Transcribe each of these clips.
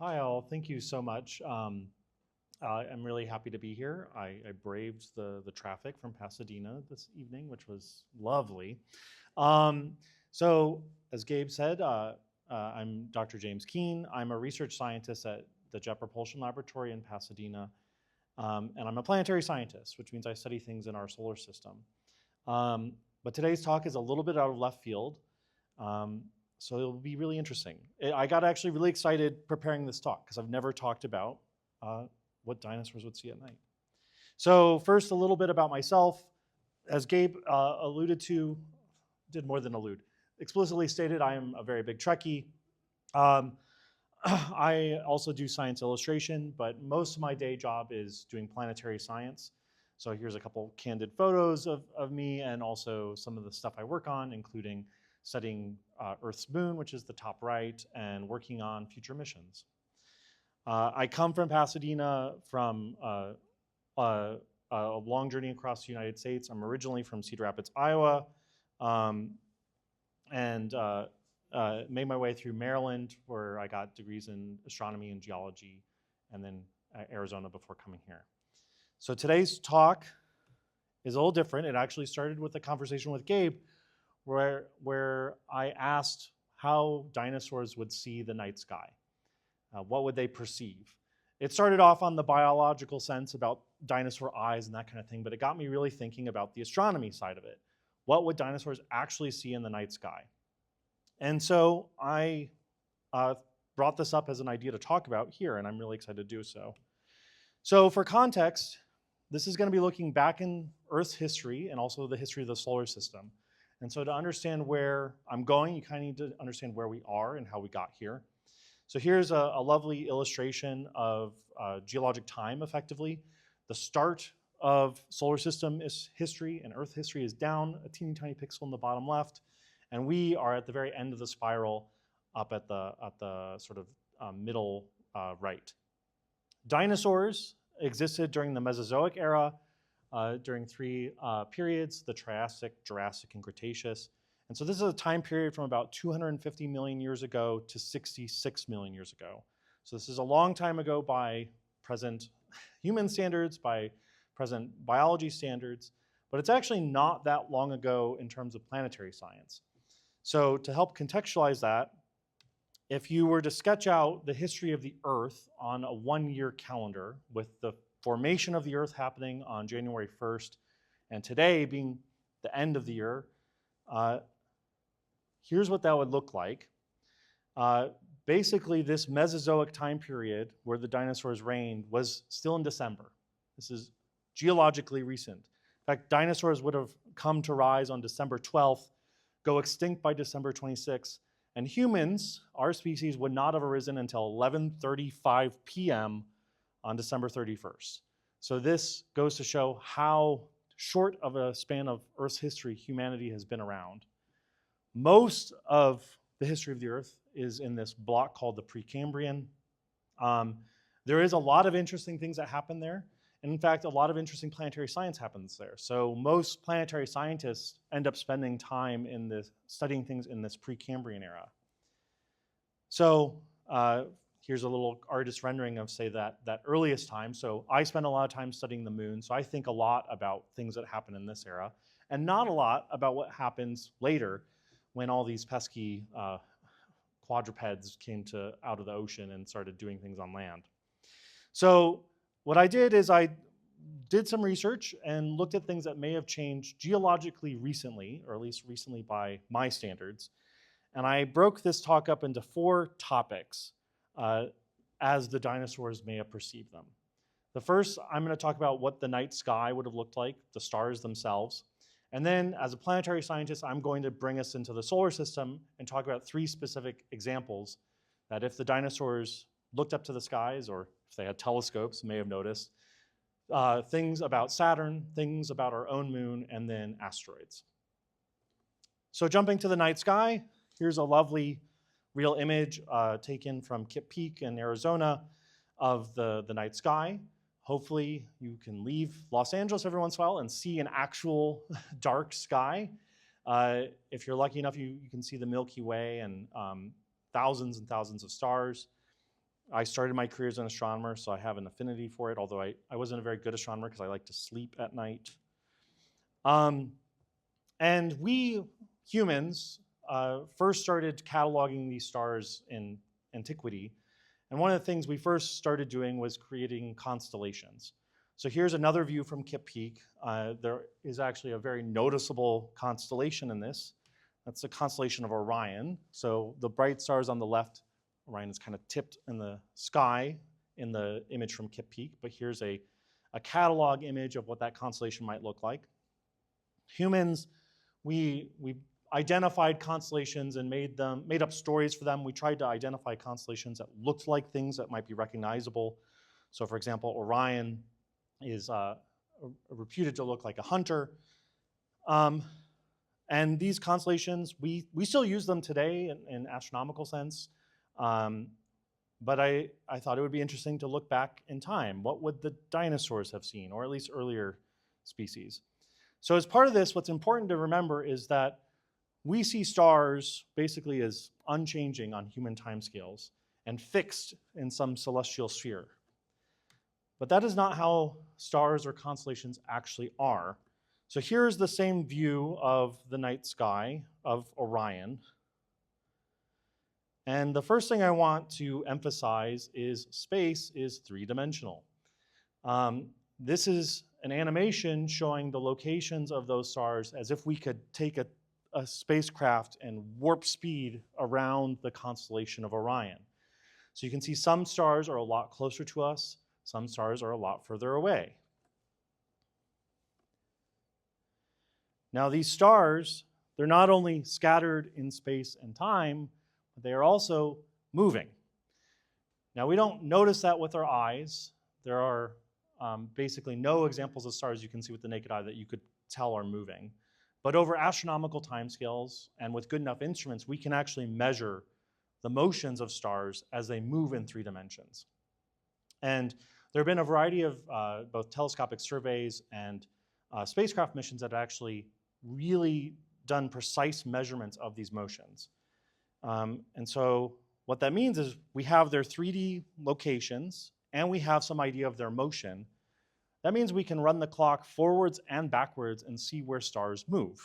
Hi all, thank you so much. I'm really happy to be here. I braved the traffic from Pasadena this evening, which was lovely. Um, so as Gabe said, I'm Dr. James Keane. I'm a research scientist at the Jet Propulsion Laboratory in Pasadena. And I'm a planetary scientist, which means I study things in our solar system. But today's talk is a little bit out of left field. Um, so it'll be really interesting. I got actually really excited preparing this talk because I've never talked about what dinosaurs would see at night. So first, a little bit about myself. As Gabe alluded to, did more than allude, explicitly stated I am a very big Trekkie. I also do science illustration, but most of my day job is doing planetary science. So here's a couple candid photos of me and also some of the stuff I work on, including studying Earth's moon, which is the top right, and working on future missions. I come from Pasadena from a long journey across the United States. I'm originally from Cedar Rapids, Iowa, and made my way through Maryland, where I got degrees in astronomy and geology, and then Arizona before coming here. So today's talk is a little different. It actually started with a conversation with Gabe, where I asked how dinosaurs would see the night sky. What would they perceive? It started off on the biological sense about dinosaur eyes and that kind of thing, but it got me really thinking about the astronomy side of it. What would dinosaurs actually see in the night sky? And so I brought this up as an idea to talk about here, and I'm really excited to do so. So for context, this is going to be looking back in Earth's history and also the history of the solar system. And so to understand where I'm going, you kind of need to understand where we are and how we got here. So here's a lovely illustration of geologic time, effectively. The start of solar system history and Earth history is down, a teeny tiny pixel in the bottom left. And we are at the very end of the spiral up at the sort of middle right. Dinosaurs existed during the Mesozoic era, during three periods, the Triassic, Jurassic, and Cretaceous. And so this is a time period from about 250 million years ago to 66 million years ago. So this is a long time ago by present human standards, by present biology standards, but it's actually not that long ago in terms of planetary science. So to help contextualize that, if you were to sketch out the history of the Earth on a one-year calendar with the formation of the Earth happening on January 1st, and today being the end of the year, here's what that would look like. Basically, this Mesozoic time period where the dinosaurs reigned was still in December. This is geologically recent. In fact, dinosaurs would have come to rise on December 12th, go extinct by December 26th, and humans, our species, would not have arisen until 11:35 p.m. on December 31st. So this goes to show how short of a span of Earth's history humanity has been around. Most of the history of the Earth is in this block called the Precambrian. There is a lot of interesting things that happen there. And in fact, a lot of interesting planetary science happens there. So most planetary scientists end up spending time in this, studying things in this Precambrian era. So here's a little artist rendering of, say, that earliest time. So I spend a lot of time studying the moon, so I think a lot about things that happen in this era, and not a lot about what happens later when all these pesky quadrupeds came out of the ocean and started doing things on land. So what I did is I did some research and looked at things that may have changed geologically recently, or at least recently by my standards. And I broke this talk up into 4 topics as the dinosaurs may have perceived them. The first, I'm going to talk about what the night sky would have looked like, the stars themselves. And then, as a planetary scientist, I'm going to bring us into the solar system and talk about 3 specific examples that if the dinosaurs looked up to the skies, or if they had telescopes, may have noticed, things about Saturn, things about our own moon, and then asteroids. So jumping to the night sky, here's a lovely real image taken from Kip Peak in Arizona of the night sky. Hopefully you can leave Los Angeles every once in a while and see an actual dark sky. If you're lucky enough, you can see the Milky Way and thousands and thousands of stars. I started my career as an astronomer, so I have an affinity for it, although I wasn't a very good astronomer because I like to sleep at night. And we humans first started cataloging these stars in antiquity. And one of the things we first started doing was creating constellations. So here's another view from Kip Peak. There is actually a very noticeable constellation in this. That's the constellation of Orion. So the bright stars on the left, Orion is kind of tipped in the sky in the image from Kip Peak, but here's a catalog image of what that constellation might look like. Humans, we identified constellations and made up stories for them. We tried to identify constellations that looked like things that might be recognizable. So for example, Orion is reputed to look like a hunter. And these constellations, we still use them today in astronomical sense. But I thought it would be interesting to look back in time. What would the dinosaurs have seen, or at least earlier species? So as part of this, what's important to remember is that we see stars basically as unchanging on human timescales and fixed in some celestial sphere. But that is not how stars or constellations actually are. So here's the same view of the night sky of Orion. And the first thing I want to emphasize is space is three-dimensional. This is an animation showing the locations of those stars as if we could take a spacecraft and warp speed around the constellation of Orion. So you can see some stars are a lot closer to us, some stars are a lot further away. Now these stars, they're not only scattered in space and time, but they are also moving. Now we don't notice that with our eyes. There are basically no examples of stars you can see with the naked eye that you could tell are moving. But over astronomical timescales and with good enough instruments, we can actually measure the motions of stars as they move in 3 dimensions. And there have been a variety of both telescopic surveys and spacecraft missions that have actually really done precise measurements of these motions. And so what that means is we have their 3D locations and we have some idea of their motion. That means we can run the clock forwards and backwards and see where stars move.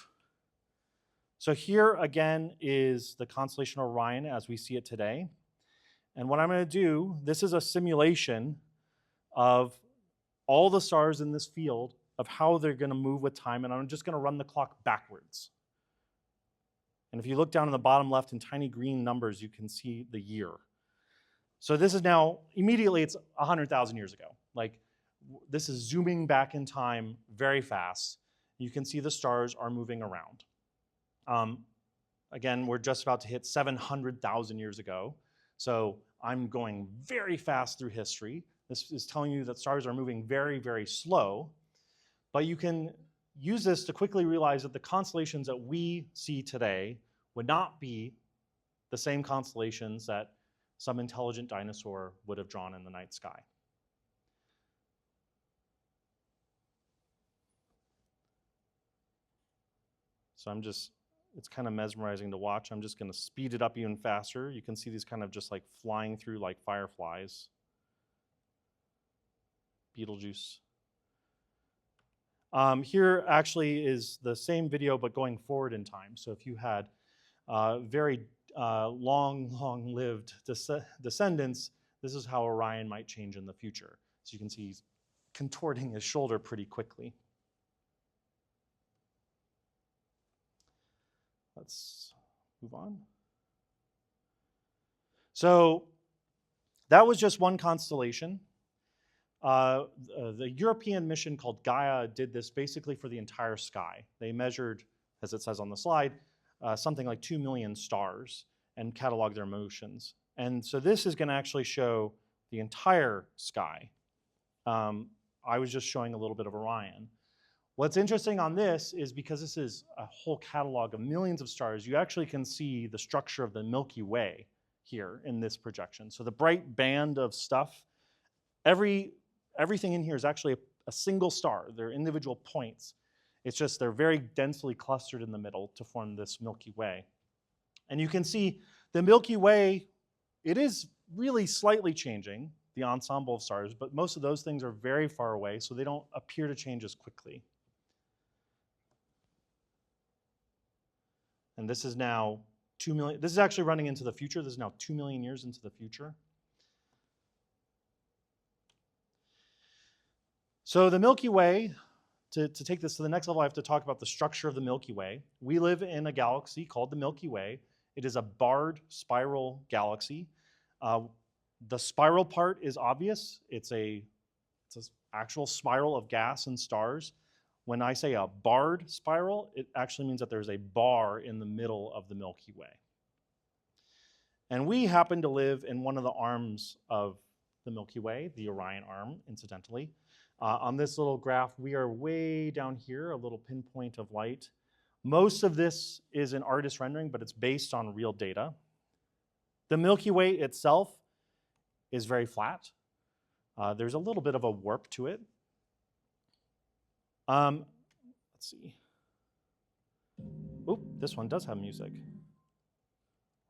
So here again is the constellation Orion as we see it today. And what I'm going to do, this is a simulation of all the stars in this field of how they're going to move with time, and I'm just going to run the clock backwards. And if you look down in the bottom left in tiny green numbers, you can see the year. So this is now, immediately it's 100,000 years ago. Like, this is zooming back in time very fast. You can see the stars are moving around. Again, we're just about to hit 700,000 years ago. So I'm going very fast through history. This is telling you that stars are moving very, very slow. But you can use this to quickly realize that the constellations that we see today would not be the same constellations that some intelligent dinosaur would have drawn in the night sky. So it's kind of mesmerizing to watch. I'm just going to speed it up even faster. You can see these kind of just like flying through like fireflies. Betelgeuse. Here actually is the same video, but going forward in time. So if you had very long-lived descendants, this is how Orion might change in the future. So you can see he's contorting his shoulder pretty quickly. Let's move on. So that was just one constellation. The European mission called Gaia did this basically for the entire sky. They measured, as it says on the slide, something like 2 million stars and cataloged their motions. And so this is going to actually show the entire sky. I was just showing a little bit of Orion. What's interesting on this is because this is a whole catalog of millions of stars, you actually can see the structure of the Milky Way here in this projection. So the bright band of stuff, everything in here is actually a single star. They're individual points. It's just they're very densely clustered in the middle to form this Milky Way. And you can see the Milky Way, it is really slightly changing, the ensemble of stars, but most of those things are very far away, so they don't appear to change as quickly. And this is now 2 million, this is actually running into the future. This is now 2 million years into the future. So the Milky Way, to take this to the next level, I have to talk about the structure of the Milky Way. We live in a galaxy called the Milky Way. It is a barred spiral galaxy. The spiral part is obvious. It's an actual spiral of gas and stars. When I say a barred spiral, it actually means that there's a bar in the middle of the Milky Way. And we happen to live in one of the arms of the Milky Way, the Orion arm, incidentally. On this little graph, we are way down here, a little pinpoint of light. Most of this is an artist rendering, but it's based on real data. The Milky Way itself is very flat. There's a little bit of a warp to it. Let's see. Oop, this one does have music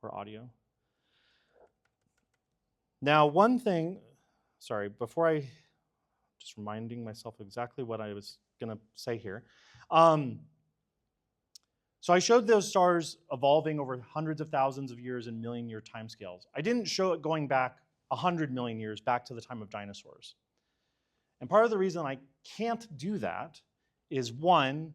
or audio. Now, one thing, sorry, before I, just reminding myself exactly what I was gonna say here. So I showed those stars evolving over hundreds of thousands of years in million-year timescales. I didn't show it going back 100 million years, back to the time of dinosaurs. And part of the reason I can't do that is, one,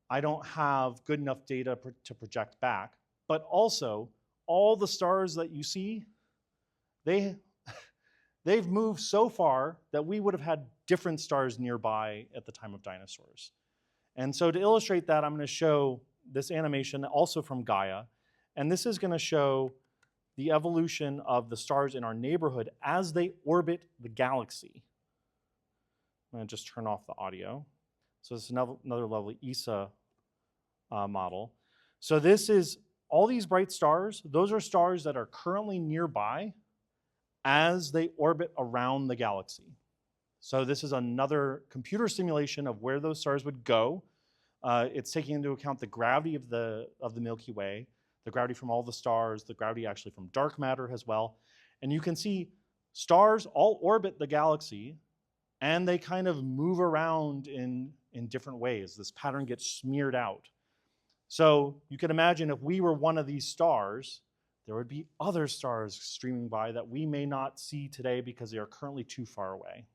I don't have good enough data to project back, but also all the stars that you see, they've moved so far that we would have had different stars nearby at the time of dinosaurs. And so to illustrate that, I'm going to show this animation also from Gaia, and this is going to show the evolution of the stars in our neighborhood as they orbit the galaxy. I'm going to just turn off the audio. So this is another lovely ESA model. So this is all these bright stars. Those are stars that are currently nearby as they orbit around the galaxy. So this is another computer simulation of where those stars would go. It's taking into account the gravity of the Milky Way, the gravity from all the stars, the gravity actually from dark matter as well. And you can see stars all orbit the galaxy, and they kind of move around in different ways. This pattern gets smeared out. So you can imagine if we were one of these stars, there would be other stars streaming by that we may not see today because they are currently too far away.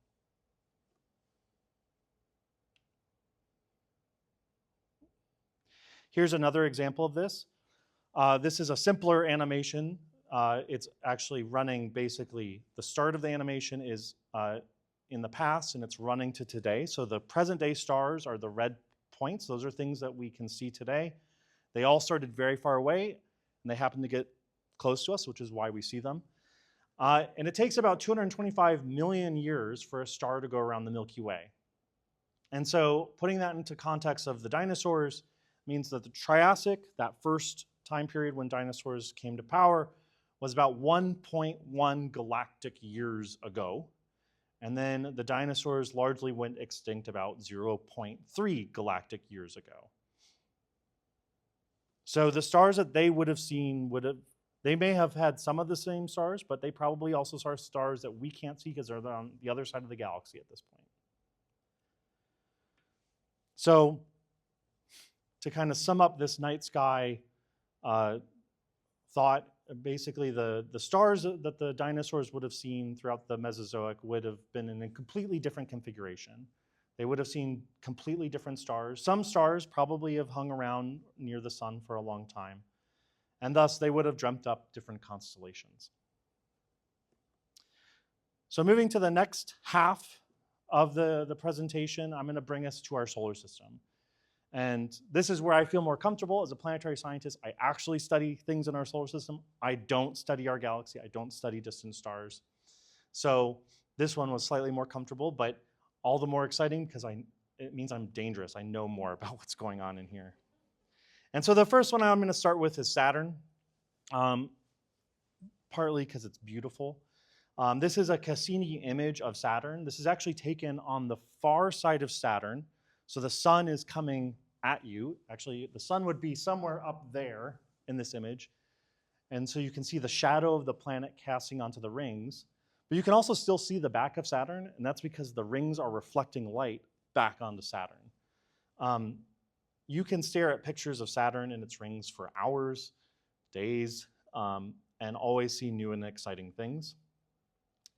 Here's another example of this. This is a simpler animation. It's actually running basically, the start of the animation is in the past and it's running to today. So the present day stars are the red points. Those are things that we can see today. They all started very far away and they happen to get close to us, which is why we see them. And it takes about 225 million years for a star to go around the Milky Way. And so putting that into context of the dinosaurs means that the Triassic, that first time period when dinosaurs came to power, was about 1.1 galactic years ago. And then the dinosaurs largely went extinct about 0.3 galactic years ago. So the stars that they would have seen they may have had some of the same stars, but they probably also saw stars that we can't see because they're on the other side of the galaxy at this point. So to kind of sum up this night sky thought, basically the stars that the dinosaurs would have seen throughout the Mesozoic would have been in a completely different configuration. They would have seen completely different stars. Some stars probably have hung around near the sun for a long time, and thus they would have dreamt up different constellations. So moving to the next half of the presentation, I'm going to bring us to our solar system. And this is where I feel more comfortable as a planetary scientist. I actually study things in our solar system. I don't study our galaxy. I don't study distant stars. So this one was slightly more comfortable, but all the more exciting because it means I'm dangerous. I know more about what's going on in here. And so the first one I'm going to start with is Saturn, partly because it's beautiful. This is a Cassini image of Saturn. This is actually taken on the far side of Saturn. So the sun is coming at you. Actually, the sun would be somewhere up there in this image. And so you can see the shadow of the planet casting onto the rings, but you can also still see the back of Saturn, and that's because the rings are reflecting light back onto Saturn. You can stare at pictures of Saturn and its rings for hours, days, and always see new and exciting things.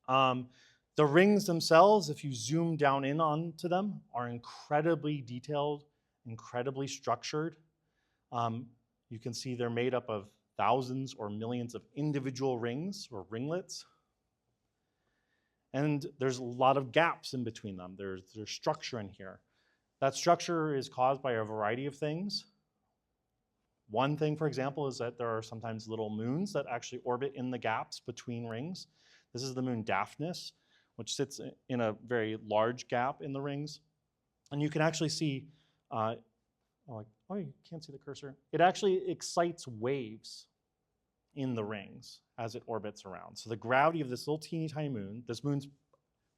The rings themselves, if you zoom down in onto them, are incredibly detailed, incredibly structured. You can see they're made up of thousands or millions of individual rings or ringlets. And there's a lot of gaps in between them. There's structure in here. That structure is caused by a variety of things. One thing, for example, is that there are sometimes little moons that actually orbit in the gaps between rings. This is the moon Daphnis, which sits in a very large gap in the rings. And you can actually see, oh, you can't see the cursor. It actually excites waves in the rings as it orbits around. So the gravity of this little teeny tiny moon, this moon's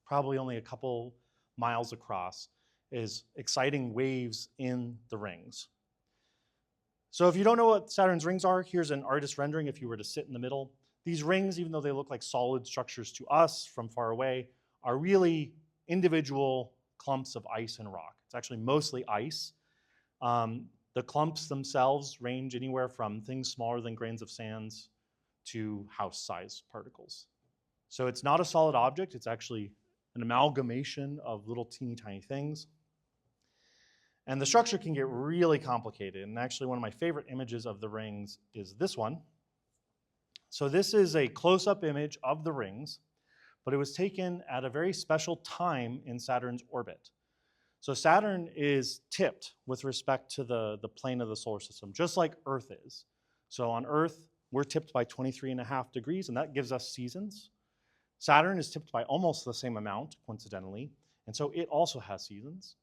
probably only a couple miles across, is exciting waves in the rings. So if you don't know what Saturn's rings are, here's an artist rendering if you were to sit in the middle. These rings, even though they look like solid structures to us from far away, are really individual clumps of ice and rock. It's actually mostly ice. The clumps themselves range anywhere from things smaller than grains of sands to house-sized particles. So it's not a solid object, it's actually an amalgamation of little teeny tiny things. And the structure can get really complicated. And actually one of my favorite images of the rings is this one. So this is a close-up image of the rings, but it was taken at a very special time in Saturn's orbit. So Saturn is tipped with respect to the plane of the solar system, just like Earth is. So on Earth, we're tipped by 23.5 degrees, and that gives us seasons. Saturn is tipped by almost the same amount, coincidentally, and so it also has seasons.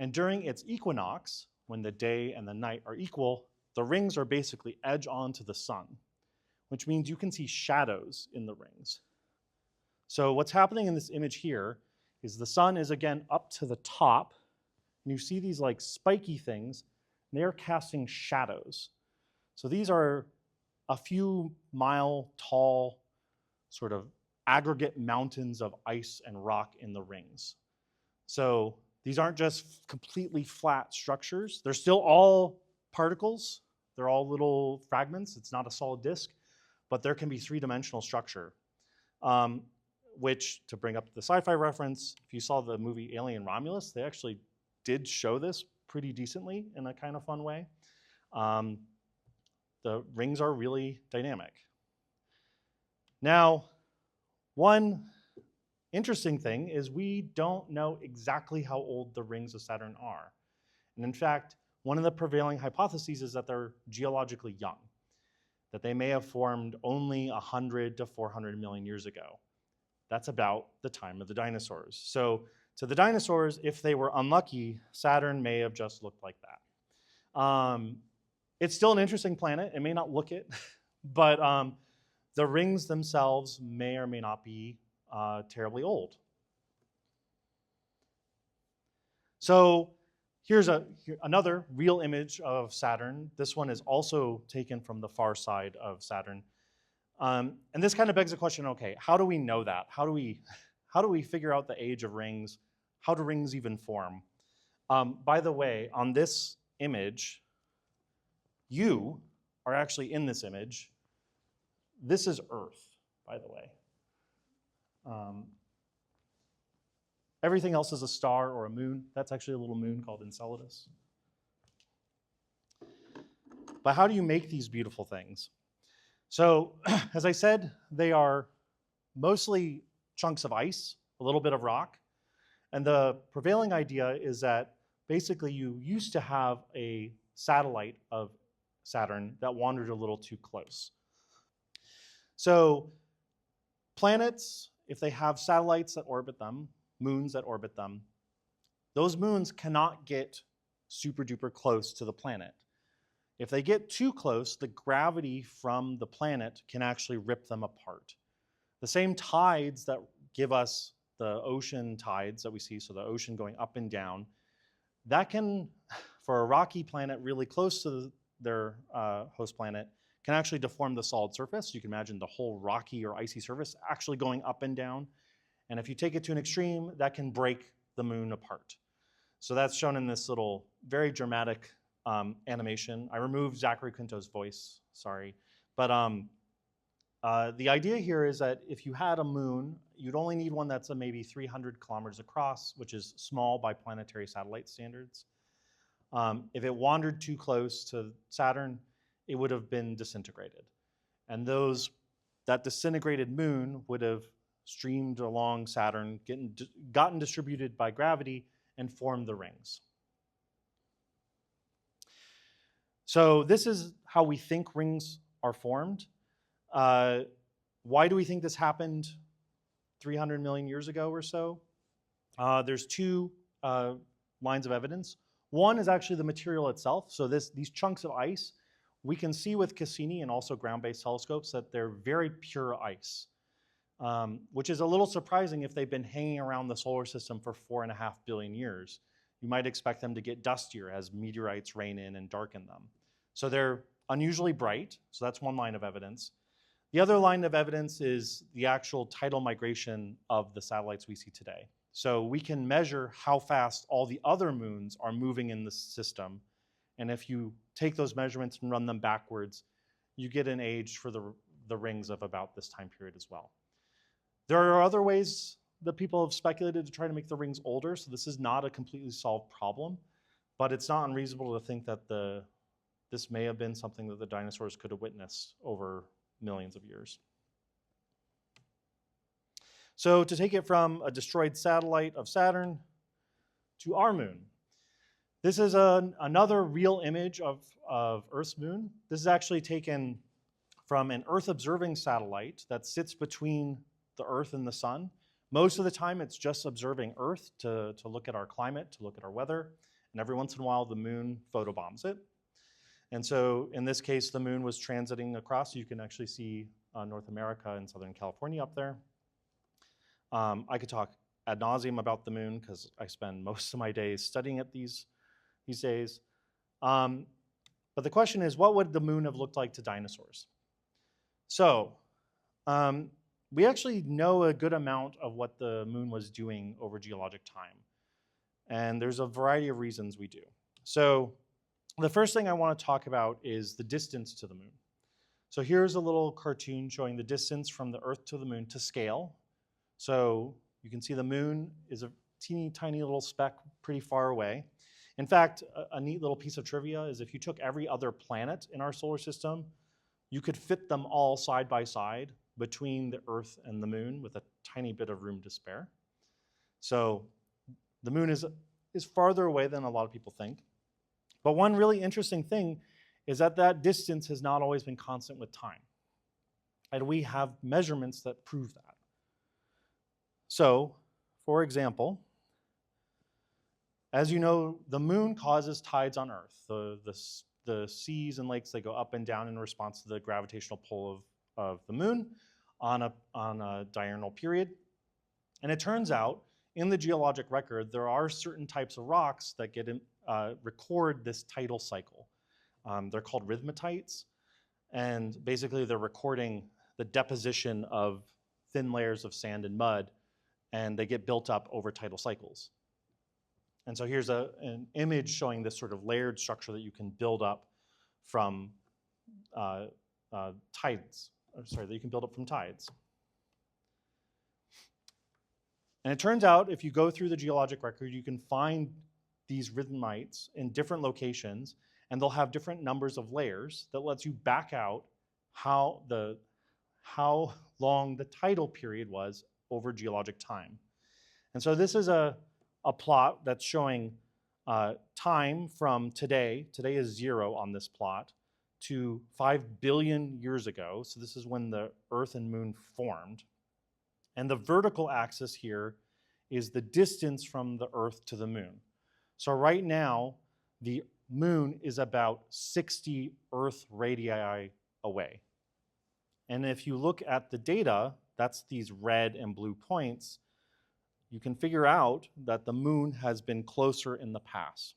And during its equinox, when the day and the night are equal, the rings are basically edge on to the sun, which means you can see shadows in the rings. So what's happening in this image here is the sun is again up to the top, and you see these like spiky things, and they're casting shadows. So these are a few mile tall sort of aggregate mountains of ice and rock in the rings. So these aren't just completely flat structures. They're still all particles. They're all little fragments. It's not a solid disk, but there can be three-dimensional structure. Which, to bring up the sci-fi reference, if you saw the movie Alien Romulus, they actually did show this pretty decently in a kind of fun way. The rings are really dynamic. Now, one interesting thing is we don't know exactly how old the rings of Saturn are. And in fact, one of the prevailing hypotheses is that they're geologically young, that they may have formed only 100 to 400 million years ago. That's about the time of the dinosaurs. So to the dinosaurs, if they were unlucky, Saturn may have just looked like that. It's still an interesting planet. It may not look it, but the rings themselves may or may not be terribly old. So here's another real image of Saturn. This one is also taken from the far side of Saturn. And this kind of begs the question, okay, how do we know that? How do we figure out the age of rings? How do rings even form? By the way, on this image, you are actually in this image. This is Earth, by the way. Everything else is a star or a moon. That's actually a little moon called Enceladus. But how do you make these beautiful things? So, as I said, they are mostly chunks of ice, a little bit of rock. And the prevailing idea is that basically you used to have a satellite of Saturn that wandered a little too close. So planets, if they have satellites that orbit them, moons that orbit them, those moons cannot get super duper close to the planet. If they get too close, the gravity from the planet can actually rip them apart. The same tides that give us the ocean tides that we see, so the ocean going up and down, that can, for a rocky planet really close to their host planet, can actually deform the solid surface. You can imagine the whole rocky or icy surface actually going up and down. And if you take it to an extreme, that can break the moon apart. So that's shown in this little very dramatic animation. I removed Zachary Quinto's voice, sorry. But the idea here is that if you had a moon, you'd only need one that's maybe 300 kilometers across, which is small by planetary satellite standards. If it wandered too close to Saturn, it would have been disintegrated. And that disintegrated moon would have streamed along Saturn, gotten distributed by gravity, and formed the rings. So this is how we think rings are formed. Why do we think this happened 300 million years ago or so? There's two lines of evidence. One is actually the material itself. So these chunks of ice, we can see with Cassini and also ground-based telescopes that they're very pure ice, which is a little surprising if they've been hanging around the solar system for 4.5 billion years. You might expect them to get dustier as meteorites rain in and darken them. So they're unusually bright, so that's one line of evidence. The other line of evidence is the actual tidal migration of the satellites we see today. So we can measure how fast all the other moons are moving in the system. And if you take those measurements and run them backwards, you get an age for the rings of about this time period as well. There are other ways that people have speculated to try to make the rings older, so this is not a completely solved problem, but it's not unreasonable to think that this may have been something that the dinosaurs could have witnessed over millions of years. So to take it from a destroyed satellite of Saturn to our moon, this is another real image of Earth's moon. This is actually taken from an Earth observing satellite that sits between the Earth and the sun. Most of the time it's just observing Earth to look at our climate, to look at our weather, and every once in a while the moon photobombs it. And so in this case, the moon was transiting across. You can actually see North America and Southern California up there. I could talk ad nauseum about the moon because I spend most of my days studying it these days. But the question is, what would the moon have looked like to dinosaurs? So we actually know a good amount of what the moon was doing over geologic time. And there's a variety of reasons we do. So the first thing I want to talk about is the distance to the moon. So here's a little cartoon showing the distance from the Earth to the moon to scale. So you can see the moon is a teeny tiny little speck pretty far away. In fact, a neat little piece of trivia is if you took every other planet in our solar system, you could fit them all side by side between the Earth and the moon with a tiny bit of room to spare. So the moon is farther away than a lot of people think. But one really interesting thing is that distance has not always been constant with time. And we have measurements that prove that. So, for example, as you know, the moon causes tides on Earth. The seas and lakes, they go up and down in response to the gravitational pull of the moon on a diurnal period. And it turns out, in the geologic record, there are certain types of rocks that record this tidal cycle. They're called rhythmatites, and basically they're recording the deposition of thin layers of sand and mud, and they get built up over tidal cycles. And so here's an image showing this sort of layered structure that you can build up from tides. That you can build up from tides. And it turns out if you go through the geologic record, you can find these rhythmites in different locations, and they'll have different numbers of layers that lets you back out how long the tidal period was over geologic time. And so this is a plot that's showing time from today is 0 on this plot, to 5 billion years ago. So this is when the Earth and moon formed. And the vertical axis here is the distance from the Earth to the moon. So right now, the moon is about 60 Earth radii away. And if you look at the data, that's these red and blue points, you can figure out that the moon has been closer in the past.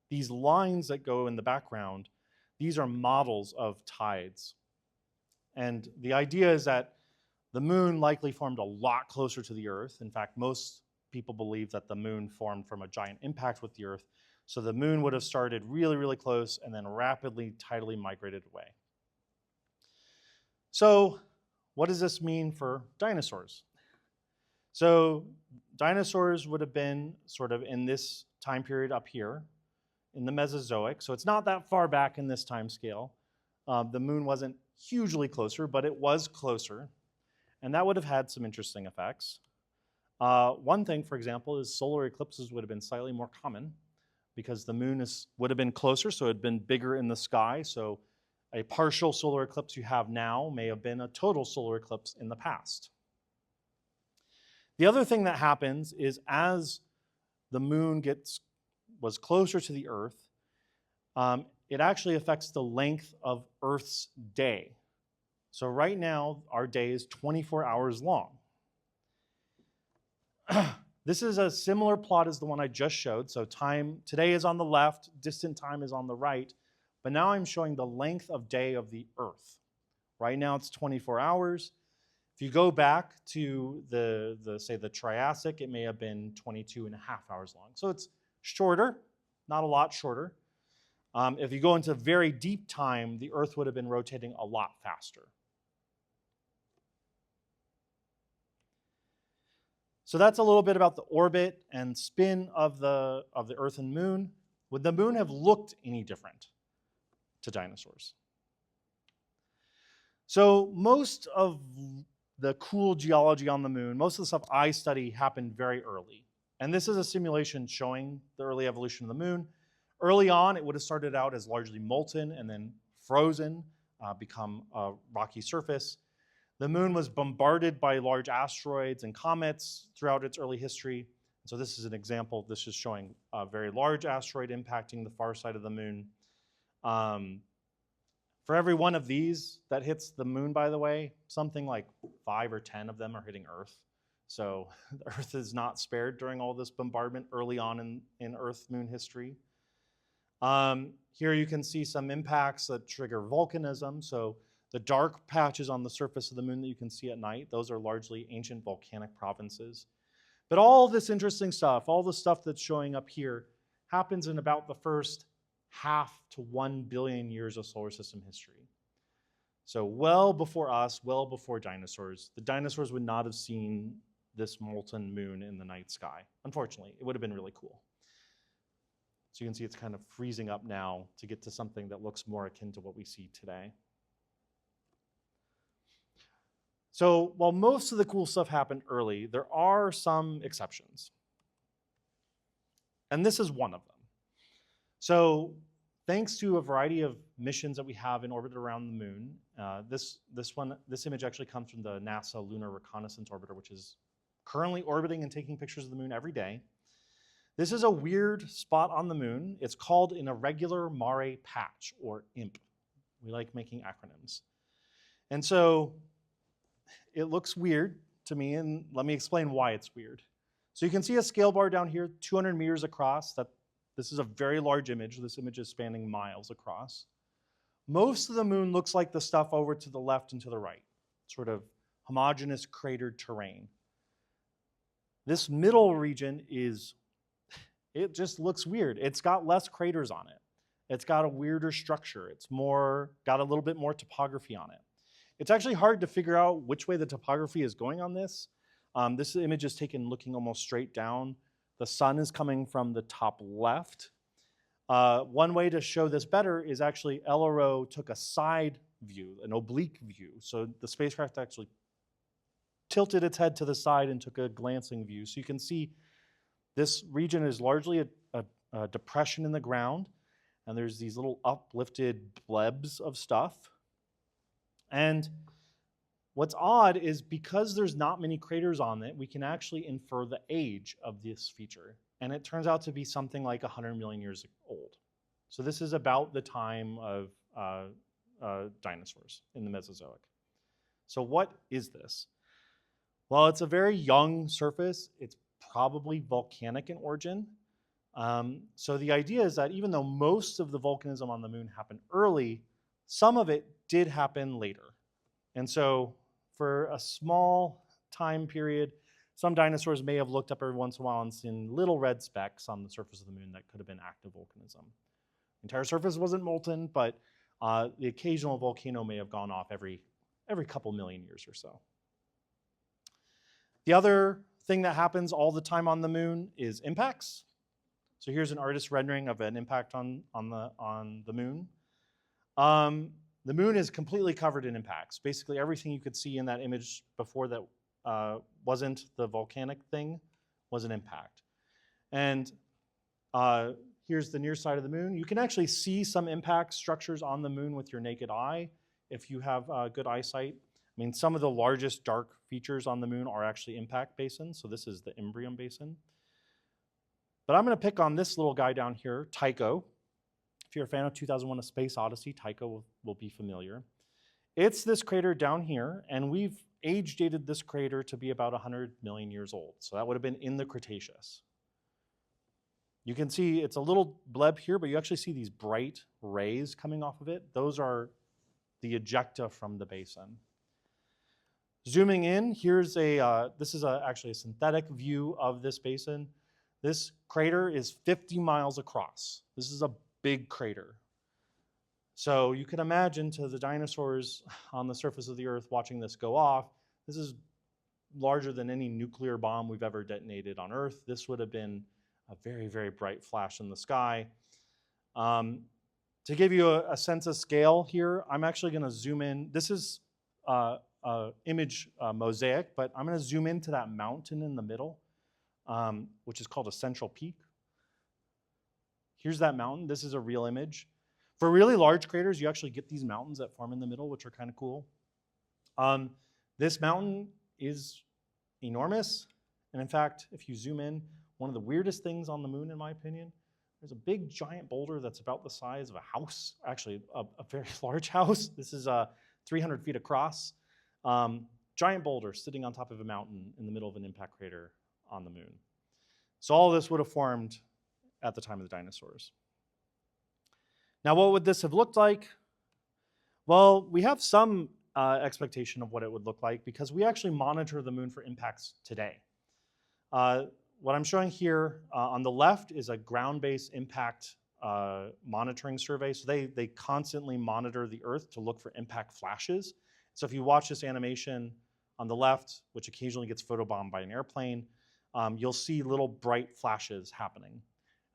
These lines that go in the background, these are models of tides. And the idea is that the moon likely formed a lot closer to the Earth. In fact, most people believe that the moon formed from a giant impact with the Earth. So the moon would have started really, really close and then rapidly tidally migrated away. So what does this mean for dinosaurs? So dinosaurs would have been sort of in this time period up here in the Mesozoic. So it's not that far back in this time scale. The moon wasn't hugely closer, but it was closer. And that would have had some interesting effects. One thing, for example, is solar eclipses would have been slightly more common because the moon would have been closer, so it had been bigger in the sky. So a partial solar eclipse you have now may have been a total solar eclipse in the past. The other thing that happens is as the moon was closer to the Earth, it actually affects the length of Earth's day. So right now, our day is 24 hours long. This is a similar plot as the one I just showed. So time today is on the left, distant time is on the right. But now I'm showing the length of day of the Earth. Right now it's 24 hours. If you go back to say the Triassic, it may have been 22 and a half hours long. So it's shorter, not a lot shorter. If you go into very deep time, the Earth would have been rotating a lot faster. So that's a little bit about the orbit and spin of the Earth and Moon. Would the Moon have looked any different to dinosaurs? So most of the cool geology on the Moon, most of the stuff I study happened very early. And this is a simulation showing the early evolution of the Moon. Early on, it would have started out as largely molten and then frozen, become a rocky surface. The moon was bombarded by large asteroids and comets throughout its early history. So this is an example. This is showing a very large asteroid impacting the far side of the moon. For every one of these that hits the moon, by the way, something like 5 or 10 of them are hitting Earth. So the Earth is not spared during all this bombardment early on in Earth-Moon history. Here you can see some impacts that trigger volcanism. So the dark patches on the surface of the moon that you can see at night, those are largely ancient volcanic provinces. But all this interesting stuff, all the stuff that's showing up here, happens in about the first 0.5 to 1 billion years of solar system history. So well before us, well before dinosaurs, the dinosaurs would not have seen this molten moon in the night sky. Unfortunately, it would have been really cool. So you can see it's kind of freezing up now to get to something that looks more akin to what we see today. So while most of the cool stuff happened early, there are some exceptions. And this is one of them. So thanks to a variety of missions that we have in orbit around the moon, this image actually comes from the NASA Lunar Reconnaissance Orbiter, which is currently orbiting and taking pictures of the moon every day. This is a weird spot on the moon. It's called an irregular mare patch, or IMP. We like making acronyms. And so it looks weird to me, and let me explain why it's weird. So you can see a scale bar down here, 200 meters across. This is a very large image. This image is spanning miles across. Most of the moon looks like the stuff over to the left and to the right, sort of homogeneous cratered terrain. This middle region it just looks weird. It's got less craters on it. It's got a weirder structure. It's got a little bit more topography on it. It's actually hard to figure out which way the topography is going on this. This image is taken looking almost straight down. The sun is coming from the top left. One way to show this better is actually LRO took a side view, an oblique view. So the spacecraft actually tilted its head to the side and took a glancing view. So you can see this region is largely a depression in the ground, and there's these little uplifted blebs of stuff. And what's odd is because there's not many craters on it, we can actually infer the age of this feature. And it turns out to be something like 100 million years old. So this is about the time of dinosaurs in the Mesozoic. So what is this? Well, it's a very young surface. It's probably volcanic in origin. So the idea is that even though most of the volcanism on the moon happened early, some of it did happen later. And so for a small time period, some dinosaurs may have looked up every once in a while and seen little red specks on the surface of the moon that could have been active volcanism. The entire surface wasn't molten, but the occasional volcano may have gone off every couple million years or so. The other thing that happens all the time on the moon is impacts. So here's an artist's rendering of an impact on the moon. The moon is completely covered in impacts. Basically, everything you could see in that image before that wasn't the volcanic thing was an impact. And here's the near side of the moon. You can actually see some impact structures on the moon with your naked eye if you have good eyesight. I mean, some of the largest dark features on the moon are actually impact basins. So this is the Imbrium Basin. But I'm going to pick on this little guy down here, Tycho. If you're a fan of 2001: A Space Odyssey, Tycho will be familiar. It's this crater down here, and we've age dated this crater to be about 100 million years old. So that would have been in the Cretaceous. You can see it's a little bleb here, but you actually see these bright rays coming off of it. Those are the ejecta from the basin. Zooming in, here's this is actually a synthetic view of this basin. This crater is 50 miles across. This is a big crater. So you can imagine to the dinosaurs on the surface of the Earth watching this go off, this is larger than any nuclear bomb we've ever detonated on Earth. This would have been a very, very bright flash in the sky. To give you a sense of scale here, I'm actually going to zoom in. This is image mosaic, but I'm going to zoom into that mountain in the middle, which is called a central peak. Here's that mountain. This is a real image. For really large craters, you actually get these mountains that form in the middle, which are kind of cool. This mountain is enormous. And in fact, if you zoom in, one of the weirdest things on the moon, in my opinion, there's a big giant boulder that's about the size of a house, actually a very large house. This is 300 feet across. Giant boulder sitting on top of a mountain in the middle of an impact crater on the moon. So all of this would have formed at the time of the dinosaurs. Now, what would this have looked like? Well, we have some expectation of what it would look like because we actually monitor the moon for impacts today. What I'm showing here on the left is a ground-based impact monitoring survey. So they constantly monitor the Earth to look for impact flashes. So if you watch this animation on the left, which occasionally gets photobombed by an airplane, you'll see little bright flashes happening.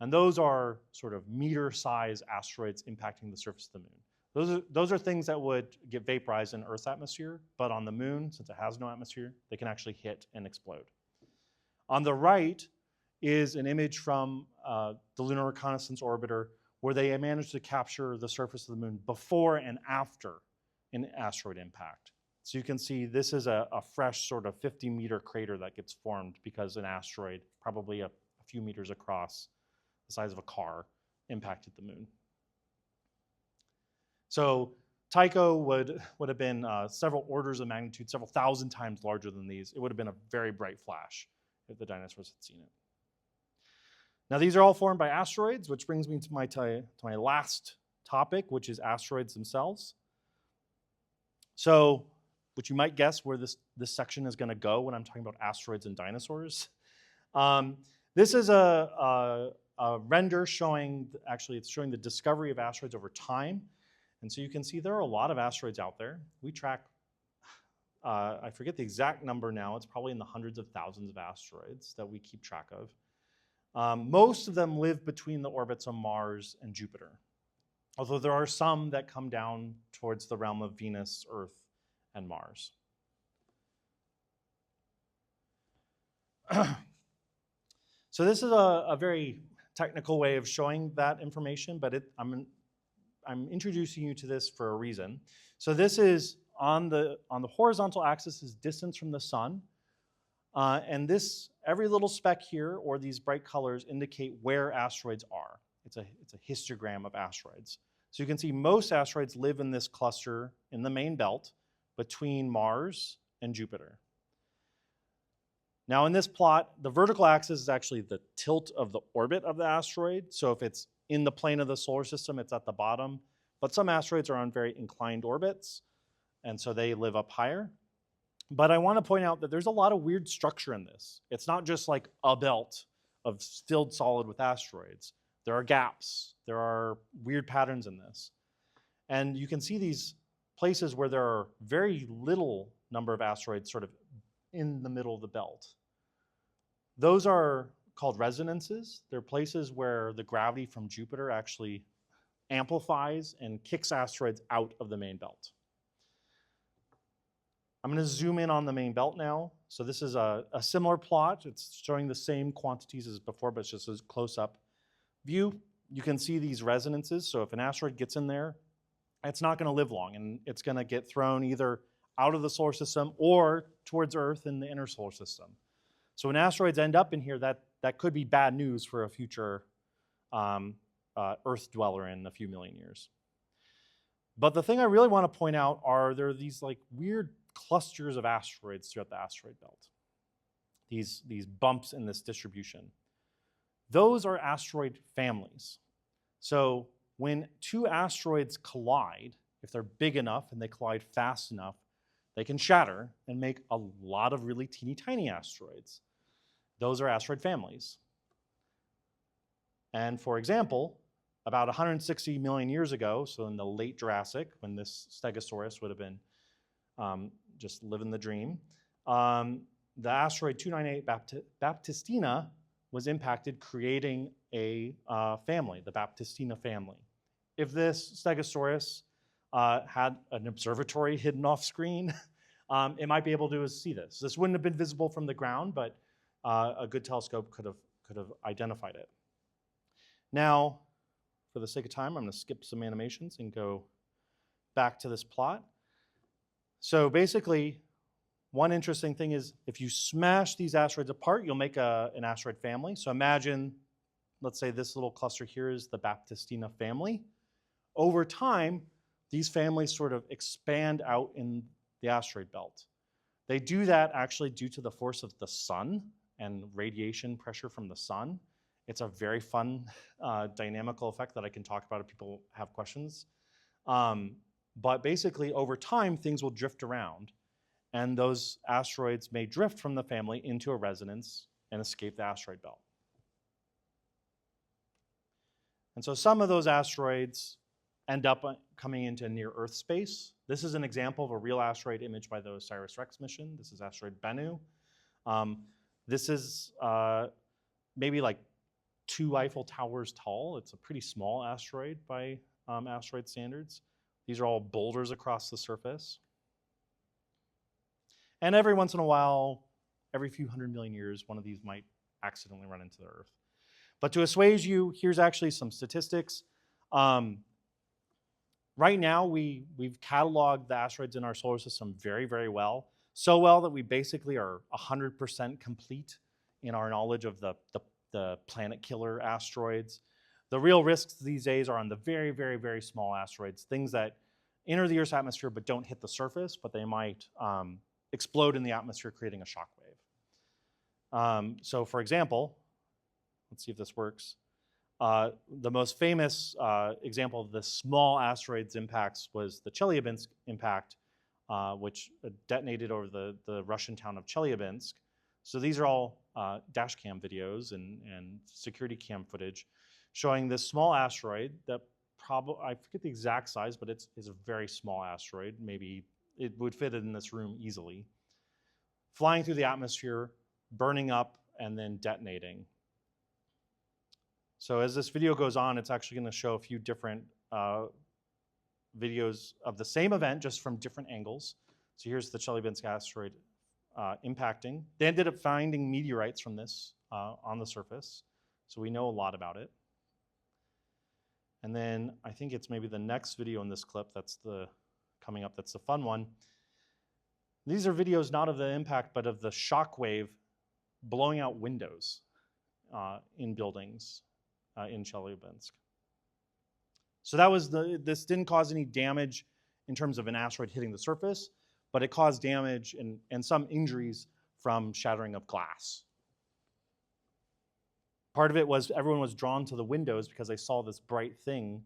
And those are sort of meter-sized asteroids impacting the surface of the moon. Those are things that would get vaporized in Earth's atmosphere, but on the moon, since it has no atmosphere, they can actually hit and explode. On the right is an image from the Lunar Reconnaissance Orbiter where they managed to capture the surface of the moon before and after an asteroid impact. So you can see this is a fresh sort of 50-meter crater that gets formed because an asteroid, probably a few meters across, the size of a car, impacted the moon. So Tycho would have been several orders of magnitude, several thousand times larger than these. It would have been a very bright flash if the dinosaurs had seen it. Now these are all formed by asteroids, which brings me to my last topic, which is asteroids themselves. So, which you might guess where this section is going to go when I'm talking about asteroids and dinosaurs. This is a render showing, actually it's showing the discovery of asteroids over time. And so you can see there are a lot of asteroids out there. We track, I forget the exact number now, it's probably in the hundreds of thousands of asteroids that we keep track of. Most of them live between the orbits of Mars and Jupiter, although there are some that come down towards the realm of Venus, Earth, and Mars. So this is a very technical way of showing that information, but I'm introducing you to this for a reason. So this is on the horizontal axis is distance from the sun. And this, every little speck here, or these bright colors, indicate where asteroids are. It's a histogram of asteroids. So you can see most asteroids live in this cluster in the main belt between Mars and Jupiter. Now in this plot, the vertical axis is actually the tilt of the orbit of the asteroid. So if it's in the plane of the solar system, it's at the bottom. But some asteroids are on very inclined orbits, and so they live up higher. But I want to point out that there's a lot of weird structure in this. It's not just like a belt of filled solid with asteroids. There are gaps. There are weird patterns in this. And you can see these places where there are very little number of asteroids sort of in the middle of the belt. Those are called resonances. They're places where the gravity from Jupiter actually amplifies and kicks asteroids out of the main belt. I'm going to zoom in on the main belt now. So this is a similar plot. It's showing the same quantities as before, but it's just a close-up view. You can see these resonances. So if an asteroid gets in there, it's not going to live long, and it's going to get thrown either out of the solar system or towards Earth in the inner solar system. So when asteroids end up in here, that could be bad news for a future Earth dweller in a few million years. But the thing I really want to point out are there are these like weird clusters of asteroids throughout the asteroid belt. These bumps in this distribution. Those are asteroid families. So when two asteroids collide, if they're big enough and they collide fast enough, they can shatter and make a lot of really teeny tiny asteroids. Those are asteroid families. And for example, about 160 million years ago, so in the late Jurassic, when this Stegosaurus would have been just living the dream, the asteroid 298 Baptistina was impacted, creating a family, the Baptistina family. If this Stegosaurus had an observatory hidden off screen, it might be able to see this. This wouldn't have been visible from the ground, but a good telescope could have identified it. Now, for the sake of time, I'm going to skip some animations and go back to this plot. So basically, one interesting thing is if you smash these asteroids apart, you'll make an asteroid family. So imagine, let's say this little cluster here is the Baptistina family. Over time, these families sort of expand out in the asteroid belt. They do that actually due to the force of the sun and radiation pressure from the sun. It's a very fun dynamical effect that I can talk about if people have questions. But basically, over time, things will drift around, and those asteroids may drift from the family into a resonance and escape the asteroid belt. And so some of those asteroids end up coming into near-Earth space. This is an example of a real asteroid imaged by the OSIRIS-REx mission. This is asteroid Bennu. This is maybe like 2 Eiffel Towers tall. It's a pretty small asteroid by asteroid standards. These are all boulders across the surface. And every once in a while, every few 100 million years, one of these might accidentally run into the Earth. But to assuage you, here's actually some statistics. Right now, we've cataloged the asteroids in our solar system very, very well. So well that we basically are 100% complete in our knowledge of the planet killer asteroids. The real risks these days are on the very, very, very small asteroids, things that enter the Earth's atmosphere but don't hit the surface, but they might explode in the atmosphere, creating a shock wave. So for example, let's see if this works. The most famous example of the small asteroids impacts was the Chelyabinsk impact, which detonated over the Russian town of Chelyabinsk. So these are all dash cam videos and security cam footage showing this small asteroid that I forget the exact size, but it's a very small asteroid. Maybe it would fit in this room easily. Flying through the atmosphere, burning up, and then detonating. So as this video goes on, it's actually going to show a few different videos of the same event, just from different angles. So here's the Chelyabinsk asteroid impacting. They ended up finding meteorites from this on the surface, so we know a lot about it. And then I think it's maybe the next video in this clip that's coming up, that's the fun one. These are videos not of the impact, but of the shock wave blowing out windows in buildings in Chelyabinsk. So that was this didn't cause any damage in terms of an asteroid hitting the surface, but it caused damage and some injuries from shattering of glass. Part of it was everyone was drawn to the windows because they saw this bright thing.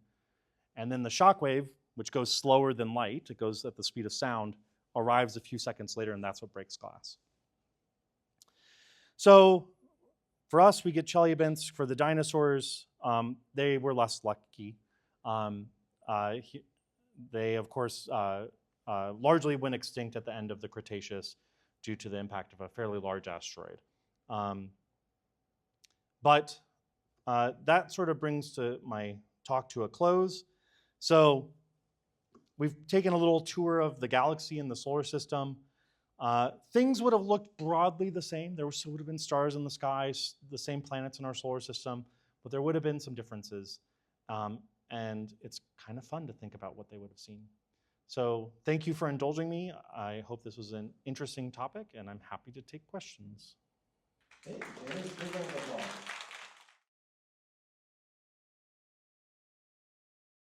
And then the shock wave, which goes slower than light, it goes at the speed of sound, arrives a few seconds later, and that's what breaks glass. So for us, we get Chelyabinsk. For the dinosaurs, they were less lucky. They, of course, largely went extinct at the end of the Cretaceous due to the impact of a fairly large asteroid. But that sort of brings my talk to a close. So we've taken a little tour of the galaxy and the solar system. Things would have looked broadly the same. There would have been stars in the skies, the same planets in our solar system, but there would have been some differences. And it's kind of fun to think about what they would have seen. So thank you for indulging me. I hope this was an interesting topic, and I'm happy to take questions. Okay,